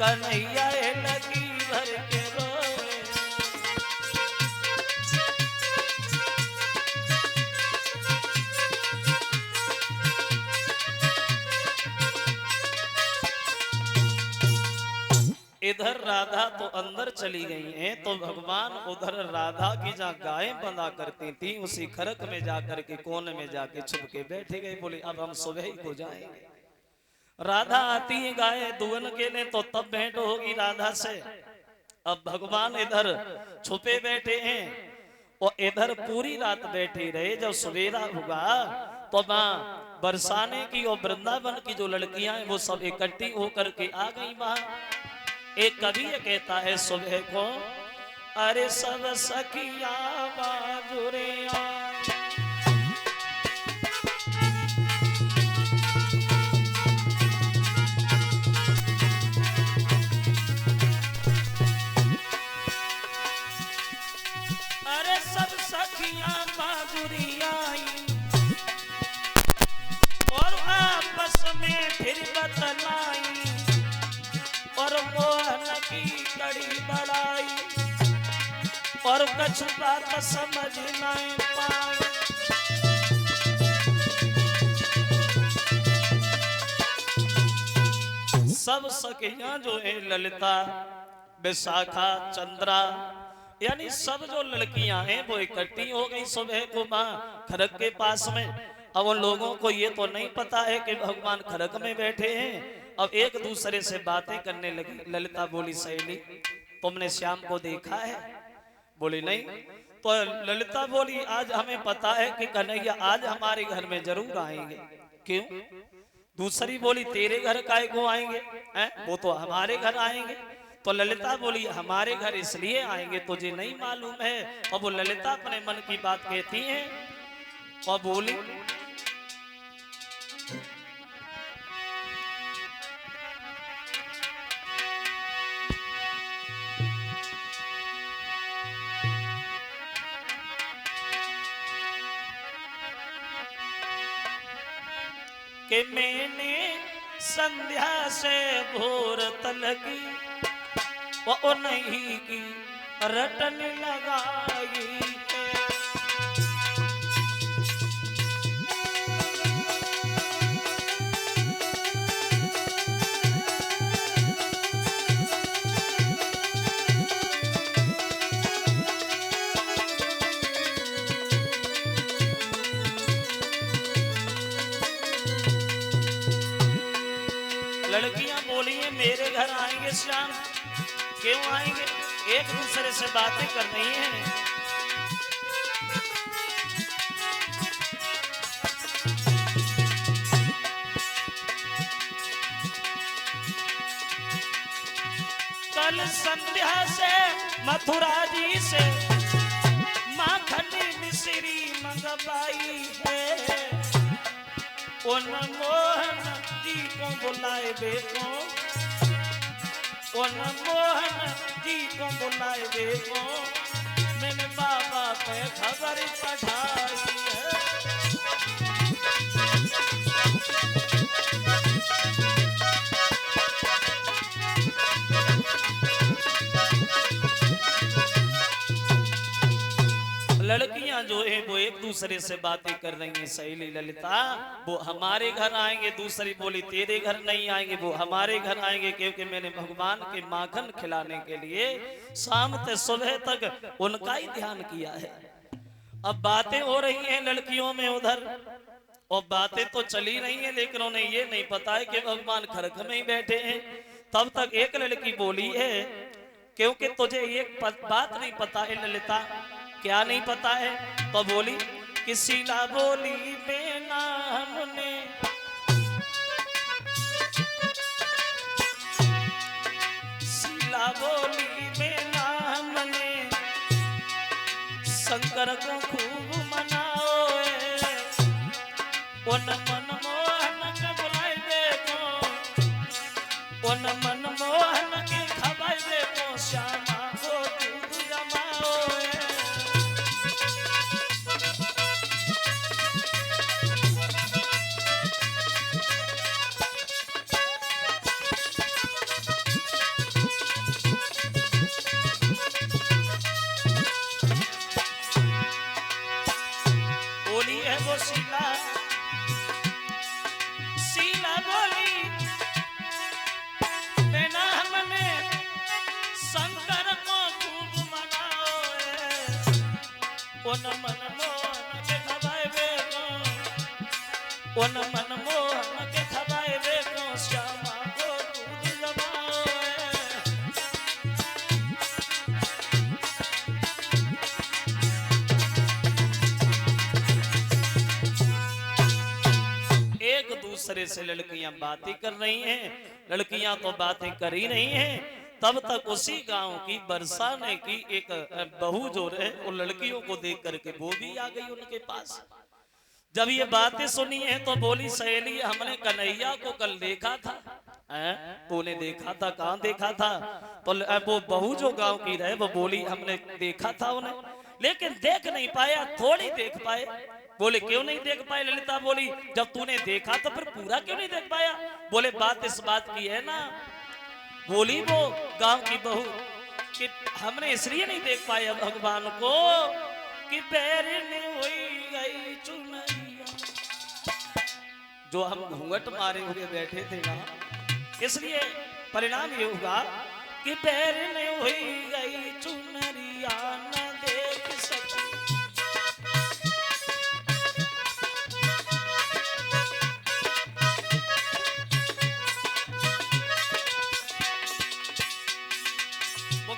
कन्हैया लगी भर के रोए। इधर राधा तो अंदर चली गई हैं, तो भगवान उधर राधा की जहाँ गायें बंधा करती थी उसी खरक में जाकर के कोने में जाके छुप के बैठे गए। बोले अब हम सुबह ही को जाएंगे। राधा आती है गाय दुवन के लिए, तो तब भेंट होगी राधा से। अब भगवान इधर छुपे बैठे हैं और इधर पूरी रात बैठे रहे। जब सवेरा हुआ तो माँ बरसाने की और वृंदावन की जो लड़कियां हैं वो सब इकट्ठी होकर के आ गई वहां। एक कवि ये कहता है सुबह को, अरे सब सखिया बाजुरिया, अरे सब सखिया बाजुरिया और आपस में फिर बतलाई और मोहन की कड़ी बड़ाई और कछु बात समझ नहीं पाए। सब सखियां जो है ललिता, विशाखा, चंद्रा, यानी सब जो लड़कियां हैं वो इकट्ठी हो गई सुबह को माँ खरक के पास में। अब उन लोगों को ये तो नहीं पता है कि भगवान खरक में बैठे हैं। अब एक दूसरे से बातें करने लगी। ललिता बोली सहेली तुमने श्याम को देखा है? बोली नहीं। तो ललिता बोली आज हमें पता है कि कन्हैया आज हमारे घर में जरूर आएंगे। क्यों? दूसरी बोली तेरे घर काहे को आएंगे? वो तो हमारे घर आएंगे। तो ललिता बोली हमारे घर इसलिए आएंगे तुझे नहीं मालूम है? और वो ललिता अपने मन की बात कहती है और बोली कि मैंने संध्या से भोर तलकी वो नहीं की रटन लगाई है। लड़कियां बोली है मेरे घर आएंगे श्याम। क्यों आएंगे? एक दूसरे से बातें करनी है। कल संध्या से मथुरा जी से माखन मिश्री मंगवाई है। उन मोहन जी को बुलाए बेको, उन मोहन जी को बुलाए बेको, मैंने बाबा पे खबर पठाई है। लड़कियां जो है वो एक दूसरे से बातें कर रही हैं। सहेली ललिता वो हमारे घर आएंगे, दूसरी बोली तेरे घर नहीं आएंगे, वो हमारे घर आएंगे क्योंकि मैंने भगवान के माखन खिलाने के लिए शाम से सुबह तक उनका ही ध्यान किया है। अब बातें हो रही हैं लड़कियों में उधर, और बातें तो चली रही हैं, लेकिन उन्हें ये नहीं पता है कि भगवान खरक में ही बैठे हैं। तब तक एक लड़की बोली है क्योंकि तुझे एक बात नहीं पता है ललिता। क्या नहीं पता है? तो बोली कि शीला बोली बेना हमने शीला बोली बेना हमने शंकर को खूब मनाओ। उन मनमोहन के बुलाए देखो, उन मनमोहन के खबर देखो, श्यामा को दूध जमाओ। उन मनमोहन के खबाए बेको, उन मनमोहन के खबाए बेको, श्यामा को दूध जमाए। एक दूसरे से लड़कियां बातें कर रही हैं, लड़कियां तो बातें कर ही नहीं हैं। तब तक उसी गांव की वर्षा ने की एक बहू जो है वो लड़कियों को देख करके वो भी आ गई उनके पास। जब ये बातें सुनी है तो बोली, सहेली हमने कन्हैया को कल देखा था। तूने देखा था? कहाँ देखा था? तो वो बहू जो गांव की रहे वो बोली, हमने देखा था उन्हें, लेकिन देख नहीं पाया, थोड़ी देख पाए। बोले क्यों नहीं देख पाए? ललिता बोली, जब तूने देखा तो फिर पूरा क्यों नहीं देख पाया? बोले बात इस बात की है ना, बोली वो गांव की बहू कि हमने इसलिए नहीं देख पाया भगवान को कि पैर ने हुई गई चुनरिया। जो हम घूंघट मारे हुए बैठे थे ना, इसलिए परिणाम ये हुआ कि पैर ने हुई गई चुनरिया न देख सकी।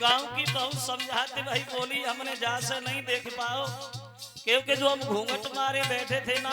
गांव की बहू समझाते भाई, बोली हमने जा से नहीं देख पाओ, क्योंकि जो हम घूंघट मारे बैठे थे ना,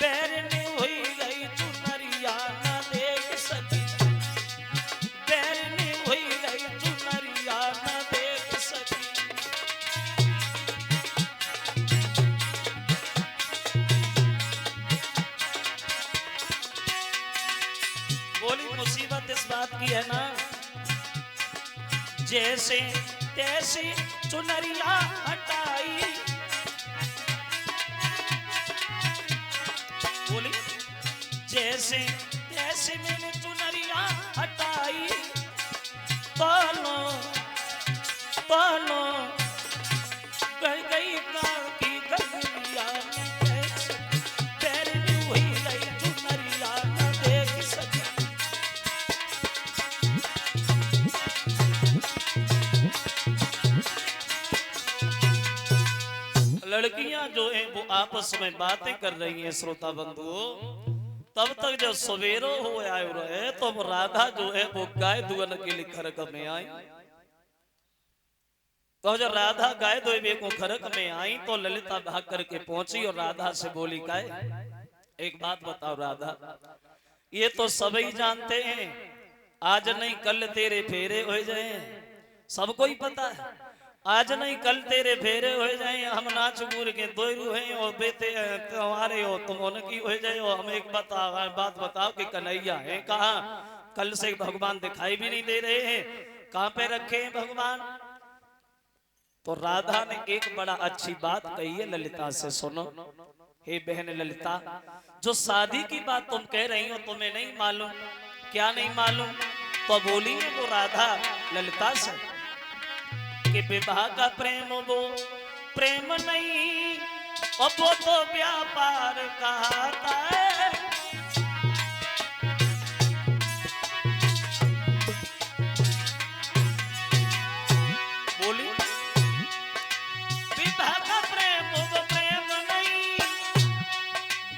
पैर ने हुई गई चुनरिया न देख सकी, पैर ने हुई गई चुनरिया न देख सकी। बोली मुसीबत इस बात की है ना, जैसे तैसे चुनरिया हटाई। बोली जैसे तैसे मैंने चुनरिया हटाई, पानो पानो कर गई गाँव की गलिया, पैर में हुई गई चुनरिया न देख सकी। लड़कियां जो है वो आपस में बातें कर रही हैं श्रोता बंधुओं। तब तक जब सवेरो हो आयो रहे तो राधा जो है वो गाय दुहन के लिए खरक में आई। तो जब राधा गाय दुहने को खरक में आई तो ललिता भाग करके पहुंची और राधा से बोली, गाय एक बात बताओ राधा, ये तो सभी जानते हैं आज नहीं कल तेरे फेरे हो जाए, सबको ही पता है आज नहीं कल तेरे फेरे हो जाए, हम नाच मूर के दोरू हैं और बेटे तुम्हारे हो, तुम उनकी हो जाए। और हम एक बात बताओ कि कन्हैया है कहाँ? कल से भगवान दिखाई भी नहीं दे रहे हैं, कहाँ पे रखे हैं भगवान? तो राधा ने एक बड़ा अच्छी बात कही है ललिता से, सुनो। हे बहन ललिता, जो शादी की बात तुम कह रही हो तुम्हें नहीं मालूम? क्या नहीं मालूम? तो बोली है वो राधा ललिता से कि विवाह का प्रेम वो प्रेम नहीं, और वो तो व्यापार कहता है। बोली विवाह का प्रेम वो प्रेम नहीं,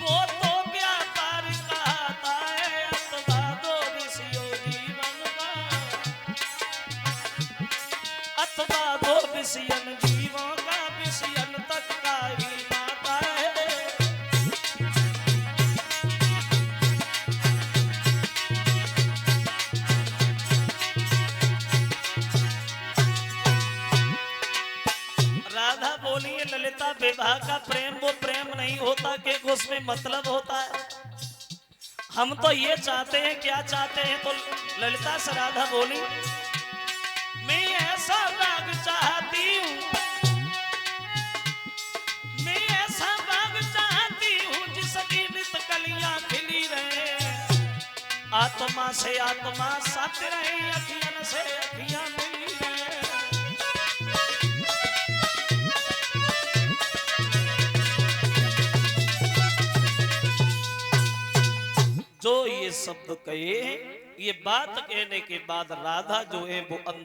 वो तो व्यापार कहता है। अथवा दो ऋषियों जीवन का, अथवा दो विषयन जीवों का, विषयन तक का ही नाता है। राधा बोली है ललिता, विवाह का प्रेम वो प्रेम नहीं होता कि उसमें मतलब होता है। हम तो ये चाहते हैं, क्या चाहते हैं? तो ललिता से राधा बोली, मैं ऐसा बाग चाहती हूँ, मैं ऐसा बाग चाहती हूँ जिसकी नित कलियां खिली रहे, आत्मा से आत्मा साथ रहे, अखियन से अखियां मिली रहे। जो ये शब्द कहे, ये बात कहने के बाद राधा जो है वो अंदर